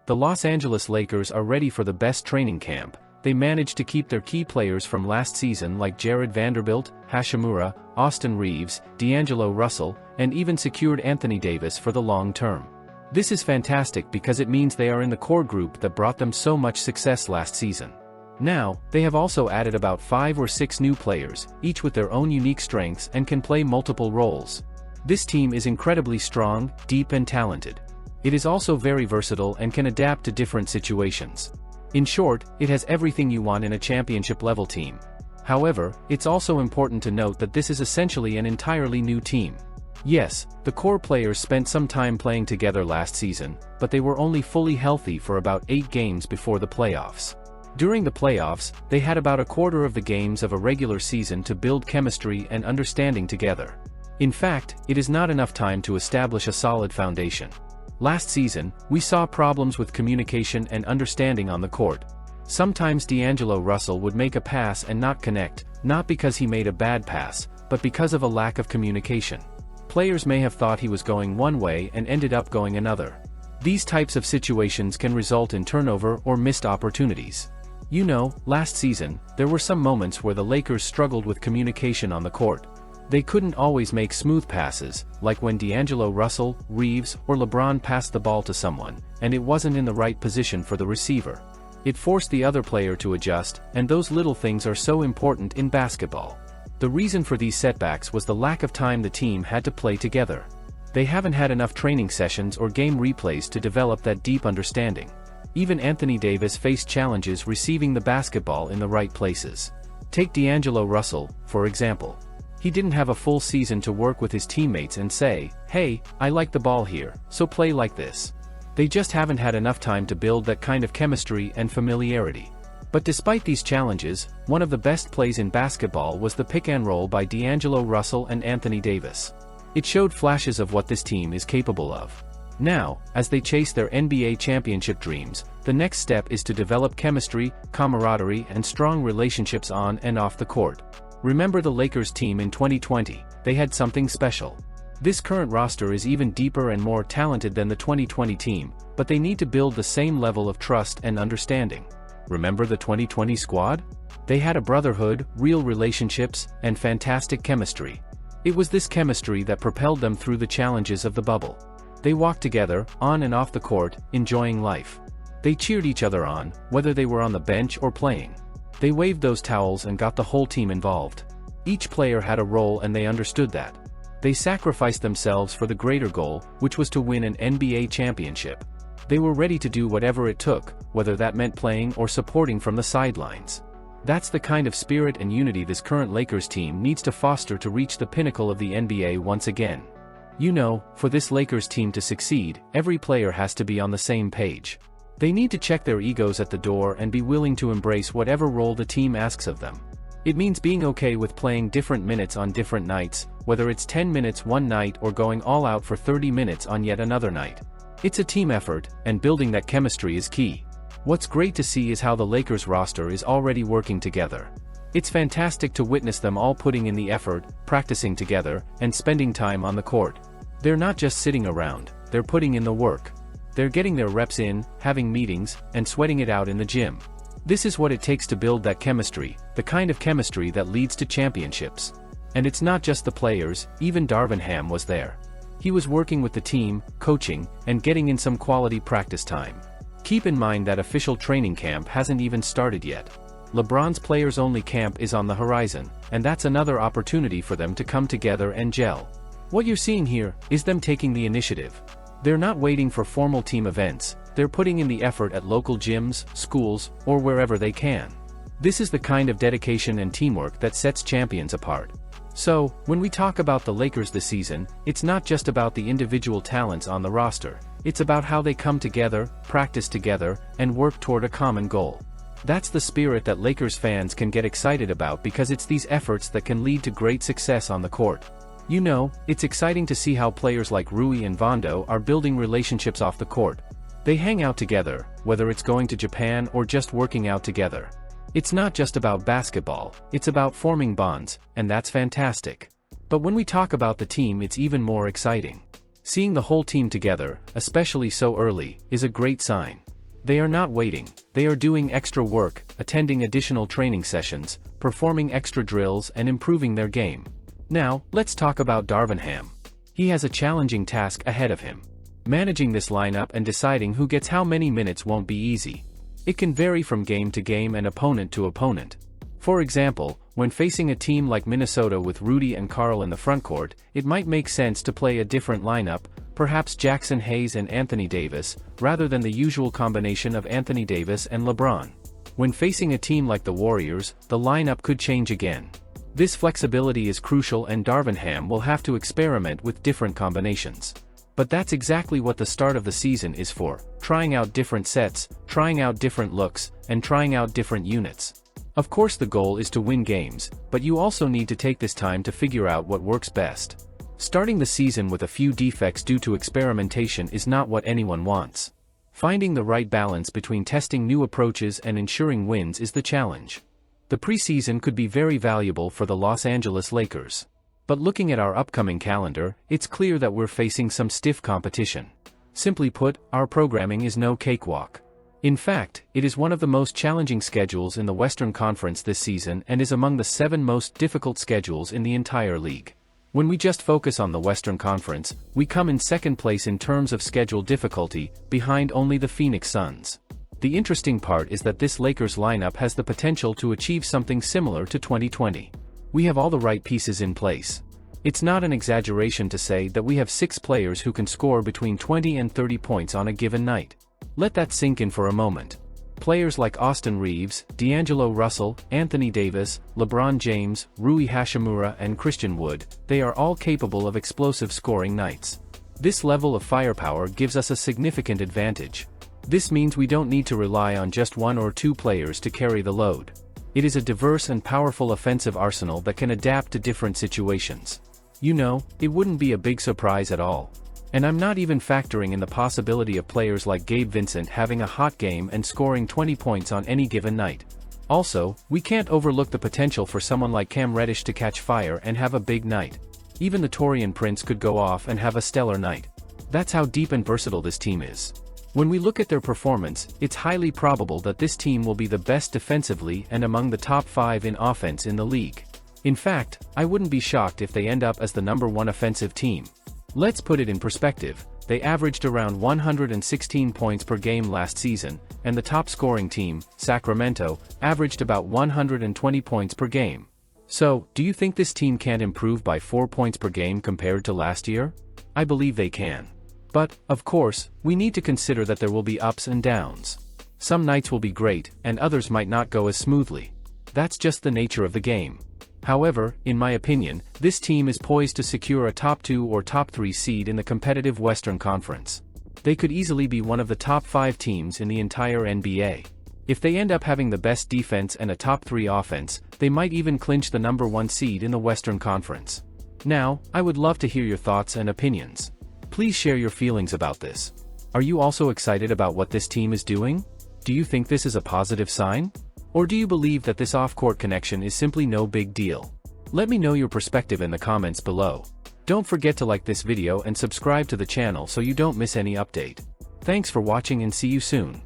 The Los Angeles Lakers are ready for the best training camp. They managed to keep their key players from last season like Jared Vanderbilt, Hachimura, Austin Reeves, D'Angelo Russell, and even secured Anthony Davis for the long term. This is fantastic because it means they are in the core group that brought them so much success last season. Now, they have also added about 5 or 6 new players, each with their own unique strengths and can play multiple roles. This team is incredibly strong, deep and talented. It is also very versatile and can adapt to different situations. In short, it has everything you want in a championship-level team. However, it's also important to note that this is essentially an entirely new team. Yes, the core players spent some time playing together last season, but they were only fully healthy for about 8 games before the playoffs. During the playoffs, they had about a quarter of the games of a regular season to build chemistry and understanding together. In fact, it is not enough time to establish a solid foundation. Last season, we saw problems with communication and understanding on the court. Sometimes D'Angelo Russell would make a pass and not connect, not because he made a bad pass, but because of a lack of communication. Players may have thought he was going one way and ended up going another. These types of situations can result in turnover or missed opportunities. You know, last season, there were some moments where the Lakers struggled with communication on the court. They couldn't always make smooth passes, like when D'Angelo Russell, Reeves, or LeBron passed the ball to someone, and it wasn't in the right position for the receiver. It forced the other player to adjust, and those little things are so important in basketball. The reason for these setbacks was the lack of time the team had to play together. They haven't had enough training sessions or game replays to develop that deep understanding. Even Anthony Davis faced challenges receiving the basketball in the right places. Take D'Angelo Russell, for example. He didn't have a full season to work with his teammates and say, "Hey, I like the ball here, so play like this." They just haven't had enough time to build that kind of chemistry and familiarity. But despite these challenges, one of the best plays in basketball was the pick and roll by D'Angelo Russell and Anthony Davis. It showed flashes of what this team is capable of. Now, as they chase their NBA championship dreams, the next step is to develop chemistry, camaraderie, and strong relationships on and off the court. Remember the Lakers team in 2020, they had something special. This current roster is even deeper and more talented than the 2020 team, but they need to build the same level of trust and understanding. Remember the 2020 squad? They had a brotherhood, real relationships, and fantastic chemistry. It was this chemistry that propelled them through the challenges of the bubble. They walked together, on and off the court, enjoying life. They cheered each other on, whether they were on the bench or playing. They waved those towels and got the whole team involved. Each player had a role and they understood that. They sacrificed themselves for the greater goal, which was to win an NBA championship. They were ready to do whatever it took, whether that meant playing or supporting from the sidelines. That's the kind of spirit and unity this current Lakers team needs to foster to reach the pinnacle of the NBA once again. You know, for this Lakers team to succeed, every player has to be on the same page. They need to check their egos at the door and be willing to embrace whatever role the team asks of them. It means being okay with playing different minutes on different nights, whether it's 10 minutes one night or going all out for 30 minutes on yet another night. It's a team effort, and building that chemistry is key. What's great to see is how the Lakers roster is already working together. It's fantastic to witness them all putting in the effort, practicing together, and spending time on the court. They're not just sitting around, they're putting in the work. They're getting their reps in, having meetings, and sweating it out in the gym. This is what it takes to build that chemistry, the kind of chemistry that leads to championships. And it's not just the players, even Darvin Ham was there. He was working with the team, coaching, and getting in some quality practice time. Keep in mind that official training camp hasn't even started yet. LeBron's players-only camp is on the horizon, and that's another opportunity for them to come together and gel. What you're seeing here is them taking the initiative. They're not waiting for formal team events, they're putting in the effort at local gyms, schools, or wherever they can. This is the kind of dedication and teamwork that sets champions apart. So, when we talk about the Lakers this season, it's not just about the individual talents on the roster, it's about how they come together, practice together, and work toward a common goal. That's the spirit that Lakers fans can get excited about because it's these efforts that can lead to great success on the court. You know, it's exciting to see how players like Rui and Vondo are building relationships off the court. They hang out together, whether it's going to Japan or just working out together. It's not just about basketball, it's about forming bonds, and that's fantastic. But when we talk about the team, it's even more exciting. Seeing the whole team together, especially so early, is a great sign. They are not waiting, they are doing extra work, attending additional training sessions, performing extra drills and improving their game. Now, let's talk about Darvingham. He has a challenging task ahead of him. Managing this lineup and deciding who gets how many minutes won't be easy. It can vary from game to game and opponent to opponent. For example, when facing a team like Minnesota with Rudy and Karl in the frontcourt, it might make sense to play a different lineup, perhaps Jackson Hayes and Anthony Davis, rather than the usual combination of Anthony Davis and LeBron. When facing a team like the Warriors, the lineup could change again. This flexibility is crucial and Darvingham will have to experiment with different combinations. But that's exactly what the start of the season is for, trying out different sets, trying out different looks, and trying out different units. Of course the goal is to win games, but you also need to take this time to figure out what works best. Starting the season with a few defects due to experimentation is not what anyone wants. Finding the right balance between testing new approaches and ensuring wins is the challenge. The preseason could be very valuable for the Los Angeles Lakers. But looking at our upcoming calendar, it's clear that we're facing some stiff competition. Simply put, our programming is no cakewalk. In fact, it is one of the most challenging schedules in the Western Conference this season and is among the 7 most difficult schedules in the entire league. When we just focus on the Western Conference, we come in second place in terms of schedule difficulty, behind only the Phoenix Suns. The interesting part is that this Lakers lineup has the potential to achieve something similar to 2020. We have all the right pieces in place. It's not an exaggeration to say that we have 6 players who can score between 20 and 30 points on a given night. Let that sink in for a moment. Players like Austin Reeves, D'Angelo Russell, Anthony Davis, LeBron James, Rui Hachimura and Christian Wood, they are all capable of explosive scoring nights. This level of firepower gives us a significant advantage. This means we don't need to rely on just 1 or 2 players to carry the load. It is a diverse and powerful offensive arsenal that can adapt to different situations. You know, it wouldn't be a big surprise at all. And I'm not even factoring in the possibility of players like Gabe Vincent having a hot game and scoring 20 points on any given night. Also, we can't overlook the potential for someone like Cam Reddish to catch fire and have a big night. Even the Taurean Prince could go off and have a stellar night. That's how deep and versatile this team is. When we look at their performance, it's highly probable that this team will be the best defensively and among the top 5 in offense in the league. In fact, I wouldn't be shocked if they end up as the #1 offensive team. Let's put it in perspective, they averaged around 116 points per game last season, and the top scoring team, Sacramento, averaged about 120 points per game. So, do you think this team can't improve by 4 points per game compared to last year? I believe they can. But, of course, we need to consider that there will be ups and downs. Some nights will be great, and others might not go as smoothly. That's just the nature of the game. However, in my opinion, this team is poised to secure a top 2 or top 3 seed in the competitive Western Conference. They could easily be one of the top 5 teams in the entire NBA. If they end up having the best defense and a top 3 offense, they might even clinch the #1 seed in the Western Conference. Now, I would love to hear your thoughts and opinions. Please share your feelings about this. Are you also excited about what this team is doing? Do you think this is a positive sign? Or do you believe that this off-court connection is simply no big deal? Let me know your perspective in the comments below. Don't forget to like this video and subscribe to the channel so you don't miss any update. Thanks for watching and see you soon.